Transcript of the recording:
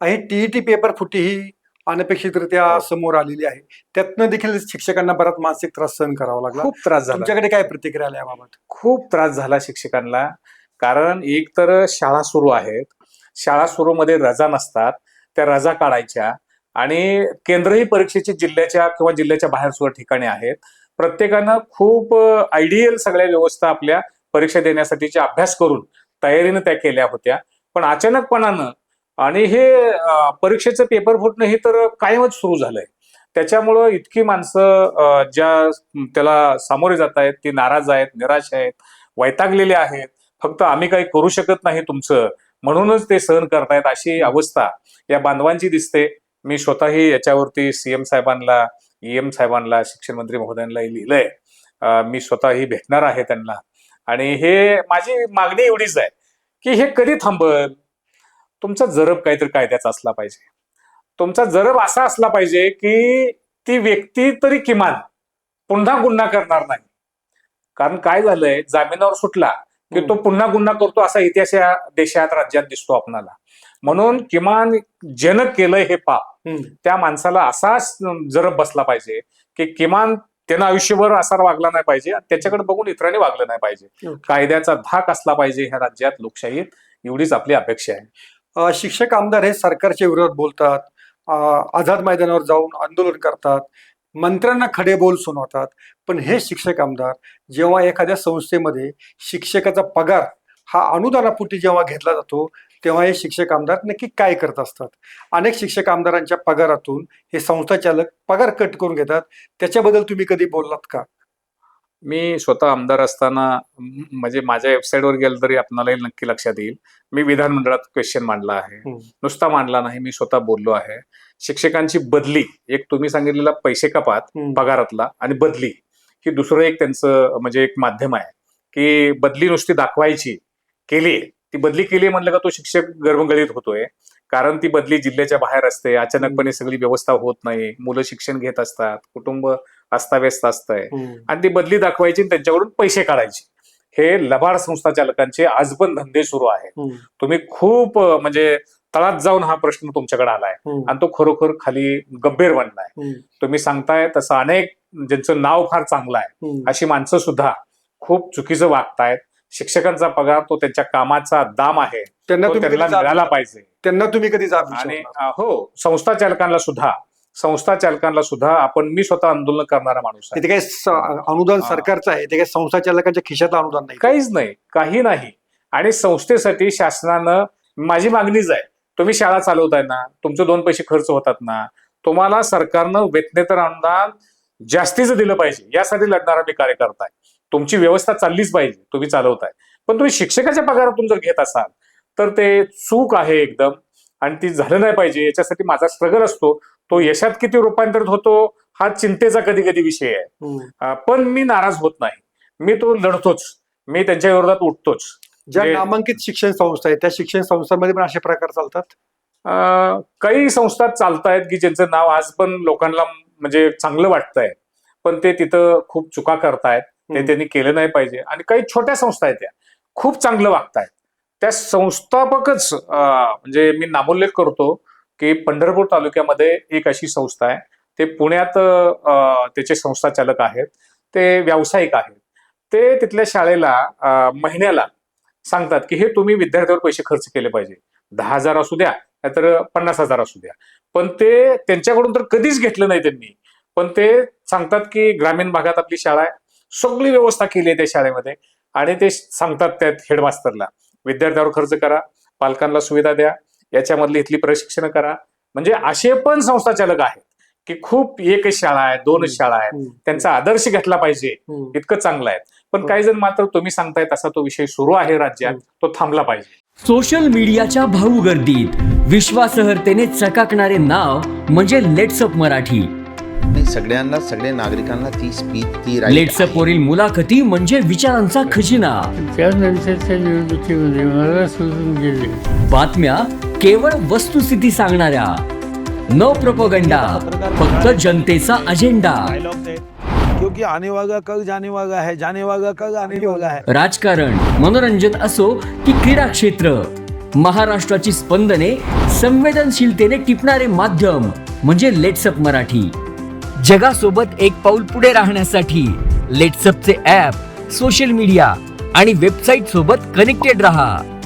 आणि TET paper फुटी ही अनपेक्षितरित्या समोर आलेली आहे. त्यातनं देखील शिक्षकांना बराच मानसिक त्रास सहन करावा लागला. खूप त्रास झाला. तुमच्याकडे काय प्रतिक्रिया आल्या याबाबत? खूप त्रास झाला शिक्षकांना. कारण एक तर शाळा सुरू आहेत, शाळा सुरू मध्ये रजा नसतात, त्या रजा काढायच्या आणि केंद्रही परीक्षेची जिल्ह्याच्या किंवा जिल्ह्याच्या बाहेर सुद्धा ठिकाणी आहेत. प्रत्येकानं खूप आयडियल सगळ्या व्यवस्था आपल्या परीक्षा देण्यासाठीचे अभ्यास करून तयारीनं त्या केल्या होत्या. पण अचानकपणानं आणि हे परीक्षेचं पेपर फुटणं हे तर कायमच सुरू झालंय. त्याच्यामुळं इतकी माणसं ज्या त्याला सामोरे जात आहेत ती नाराज आहेत, निराश आहेत, वैतागलेले आहेत. फक्त आम्ही काही करू शकत नाही तुमचं म्हणूनच ते सहन करतायत अशी अवस्था या बांधवांची दिसते. मी स्वतःही याच्यावरती सीएम साहेबांना, ईएम साहेबांना, शिक्षण मंत्री महोदयांना लिहिलंय. मी स्वतःही भेटणार आहे त्यांना. आणि हे माझी मागणी एवढीच आहे की हे कधी थांबल? तुमचा जरब काहीतरी कायद्याचा असला पाहिजे. तुमचा जरब असा असला पाहिजे की ती व्यक्ती तरी किमान पुन्हा गुन्हा करणार नाही. कारण काय झालंय, जामिनावर सुटला की तो पुन्हा गुन्हा करतो असा इतिहास या देशात, राज्यात दिसतो आपणाला. म्हणून किमान ज्यानं केलंय हे पाप त्या माणसाला असा जरब बसला पाहिजे की किमान त्यानं आयुष्यभर असा वागला नाही पाहिजे, त्याच्याकडे बघून इतरांनी वागलं नाही पाहिजे. कायद्याचा धाक असला पाहिजे ह्या राज्यात, लोकशाहीत. एवढीच आपली अपेक्षा आहे. शिक्षक आमदार हे सरकारच्या विरोधात बोलतात, आझाद मैदानावर जाऊन आंदोलन करतात, मंत्र्यांना खडे बोल सुनावतात. पण हे शिक्षक आमदार जेव्हा एखाद्या संस्थेमध्ये शिक्षकाचा पगार हा अनुदानापोटी जेव्हा घेतला जातो तेव्हा हे शिक्षक आमदार नक्की काय करत असतात? अनेक शिक्षक आमदारांच्या पगारातून हे संस्था चालक पगार कट करून घेतात. त्याच्याबद्दल तुम्ही कधी बोललात का? मी स्वतः आमदार असताना म्हणजे माझ्या वेबसाईटवर गेलं तरी आपल्यालाही नक्की लक्षात येईल, मी विधानमंडळात क्वेश्चन मांडला आहे. नुसता मांडला नाही, मी स्वतः बोललो आहे. शिक्षकांची बदली, एक तुम्ही सांगितलेला पैसे कपात पगारातला आणि बदली, ही दुसरं एक त्यांचं म्हणजे एक माध्यम आहे की बदली नुसती दाखवायची. केली ती बदली केली म्हणलं का तो शिक्षक गर्भगळीत होतोय. कारण ती बदली जिल्ह्याच्या बाहेर असते, अचानकपणे सगळी व्यवस्था होत नाही, मुलं शिक्षण घेत असतात, कुटुंब अस्ताव्यस्त असतंय आणि ती बदली दाखवायची आणि त्यांच्याकडून पैसे काढायचे. हे लबाड संस्था चालकांचे आज पण धंदे सुरू आहेत. तुम्ही खूप म्हणजे तळात जाऊन हा प्रश्न तुमच्याकडे आलाय आणि तो खरोखर खाली गंभीर बनलाय. तुम्ही सांगताय तसं अनेक ज्यांचं नाव फार चांगलं आहे अशी माणसं सुद्धा खूप चुकीचं वागतायत. शिक्षकांचा पगार तो त्यांच्या कामाचा दाम आहे, त्यांना मिळाला पाहिजे. त्यांना तुम्ही कधी जाब आणि हो, संस्था चालकांना सुद्धा आपण, मी स्वतः आंदोलन करणारा माणूस आहे. ते काही अनुदान सरकारचं आहे, ते काही संस्था चालकांच्या खिशात अनुदान नाही, काहीच नाही, काही नाही. आणि संस्थेसाठी शासनानं, माझी मागणीच आहे, तुम्ही शाळा चालवताय ना, तुमचे 2 पैसे खर्च होतात ना, तुम्हाला सरकारनं वेतनेतर अनुदान जास्तीचं दिलं पाहिजे. यासाठी लढणारा मी कार्यकर्ता आहे. तुमची व्यवस्था चाललीच पाहिजे, तुम्ही चालवताय. पण तुम्ही शिक्षकाच्या पगारातून जर घेत असाल तर ते चूक आहे एकदम, आणि ती झालं नाही पाहिजे. याच्यासाठी माझा स्ट्रगल असतो. तो यशात किती रूपांतरित होतो हा चिंतेचा कधी कधी विषय आहे. पण मी नाराज होत नाही, मी तो लढतोच, मी त्यांच्या विरोधात उठतोच. ज्या नामांकित शिक्षण संस्था आहेत त्या शिक्षण संस्थांमध्ये पण असे प्रकार चालतात. काही संस्था चालतायत की ज्यांचं नाव आज पण लोकांना म्हणजे चांगलं वाटतंय, पण ते तिथं खूप चुका करतायत, ते त्यांनी केलं नाही पाहिजे. आणि काही छोट्या संस्था आहेत त्या खूप चांगलं वागतायत. त्या संस्थापकच म्हणजे मी नामोल्लेख करतो की पंढरपूर तालुक्यामध्ये एक अशी संस्था आहे, ते पुण्यात त्याचे संस्था चालक आहेत, ते व्यावसायिक आहेत. ते तिथल्या शाळेला महिन्याला सांगतात की हे तुम्ही विद्यार्थ्यावर पैसे खर्च केले पाहिजे, 10,000 असू द्या नाहीतर 50,000 असू द्या. पण ते त्यांच्याकडून तर कधीच घेतलं नाही त्यांनी. पण ते सांगतात की ग्रामीण भागात आपली शाळा आहे, सगळी व्यवस्था केली आहे त्या शाळेमध्ये, आणि ते सांगतात त्यात हेडमास्टरला, विद्यार्थ्यावर खर्च करा, पालकांना सुविधा द्या, याच्यामधली इथली प्रशिक्षण करा. म्हणजे असे पण संस्था चालक आहेत की खूप एकच शाळा आहे, 2च शाळा आहेत, त्यांचा आदर्श घेतला पाहिजे, इतकं चांगलं आहे. पण काही जण मात्र तुम्ही सांगताय तसा तो विषय सुरू आहे राज्यात, तो थांबला पाहिजे. सोशल मीडियाच्या भाऊ गर्दीत विश्वासार्हतेने चकाकणारे नाव म्हणजे लेट्सअप मराठी. सगळ्यांना, सगळ्या नागरिकांना ती स्पीच, ती लेट्सअप वरील मुलाखती म्हणजे विचारांचा खजिना. त्यानंतरच्या निवडणुकीमध्ये मला सोडून गेले. बातम्या केवळ वस्तुस्थिती सांगणाऱ्या, न प्रोपगंडा, फक्त जनतेचा अजेंडा. क्योंकि आने वाला कल जाने वाला है, जाने वाला कल आने वाला है. राजकारण, मनोरंजन असो की क्रीडा क्षेत्र, महाराष्ट्राची स्पंदने संवेदनशीलतेने टिपणारे माध्यम म्हणजे लेट्सअप मराठी. जगासोबत एक पाऊल पुढे राहण्यासाठी लेट्सअपचे ॲप, सोशल मीडिया आणि वेबसाईट सोबत कनेक्टेड रहा.